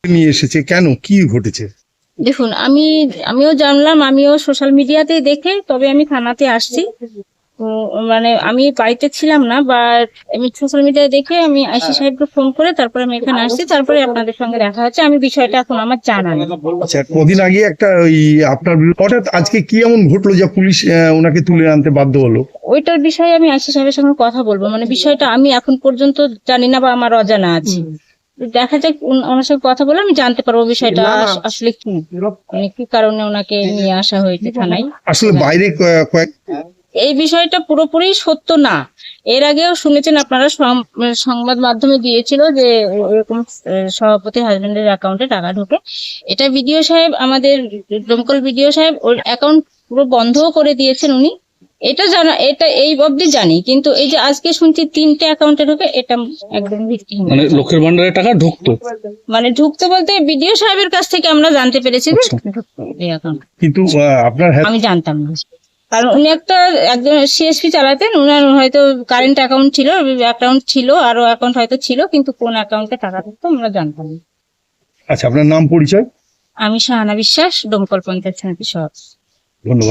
নিয়ে এসেছে কেন, কি ঘটেছে? দেখুন, আমিও জানলাম, আমিও সোশ্যাল মিডিয়াতে দেখে তবে আমি থানাতে আসছি। তো মানে আমি বাড়িতে ছিলাম না, বা আমি সোশ্যাল মিডিয়ায় দেখে আমি আইসি সাহেবকে ফোন করে তারপরে আমি এখানে আসছি, তারপরে আপনাদের সঙ্গে দেখা হচ্ছে। আমি বিষয়টা এখন আমার জানা নেই। আচ্ছা, কদিন আগে একটা ওই আপনার হঠাৎ আজকে কি এমন ঘটলো যে পুলিশ ওনাকে তুলে আনতে বাধ্য হলো? ওইটার বিষয়ে আমি আইসি সাহেবের সঙ্গে কথা বলবো, মানে বিষয়টা আমি এখন পর্যন্ত জানি না বা আমার অজানা আছে। দেখা যাক, ওনার সঙ্গে কথা বলে আমি জানতে পারবো বিষয়টা আসলে কি, মানে কি কারণে ওনাকে নিয়ে আসা হয়েছে থানায়। আসলে বাইরে কয়েক এই বিষয়টা পুরোপুরি সত্য না। এর আগেও শুনেছেন আপনারা, সংবাদ মাধ্যমে দিয়েছিল যে এরকম সভাপতির হাজবেন্ডের অ্যাকাউন্টে টাকা ঢোকে। এটা বিডিও সাহেব, আমাদের দমকল বিডিও সাহেব ওর অ্যাকাউন্ট পুরো বন্ধও করে দিয়েছেন উনি। এটা জানা, এটা এই অবধি জানি, কিন্তু এই যে আজকে শুনছি 3টে অ্যাকাউন্টে ঢোকে, এটা একদম ভিত্তিহীন। মানে লক্ষ্যের ভান্ডারের টাকা ঢুকতো? মানে ঢুকতে বলতে বিডিও সাহেবের কাছ থেকে আমরা জানতে পেরেছি যে ঢুকতো এই অ্যাকাউন্ট। কিন্তু আপনার আমি জানতাম না, কারণ উনি একজন সিএসপি চালাতেন, উনার হয়তো কারেন্ট অ্যাকাউন্ট ছিল, আরো অ্যাকাউন্ট হয়তো ছিল, কিন্তু কোন অ্যাকাউন্টে টাকা ঢুকতো আমরা জানতাম না। আচ্ছা, আপনার নাম পরিচয়? আমি শাহানা বিশ্বাস, ডোমকল পঞ্চায়েত সমিতির সভাপতি। ধন্যবাদ।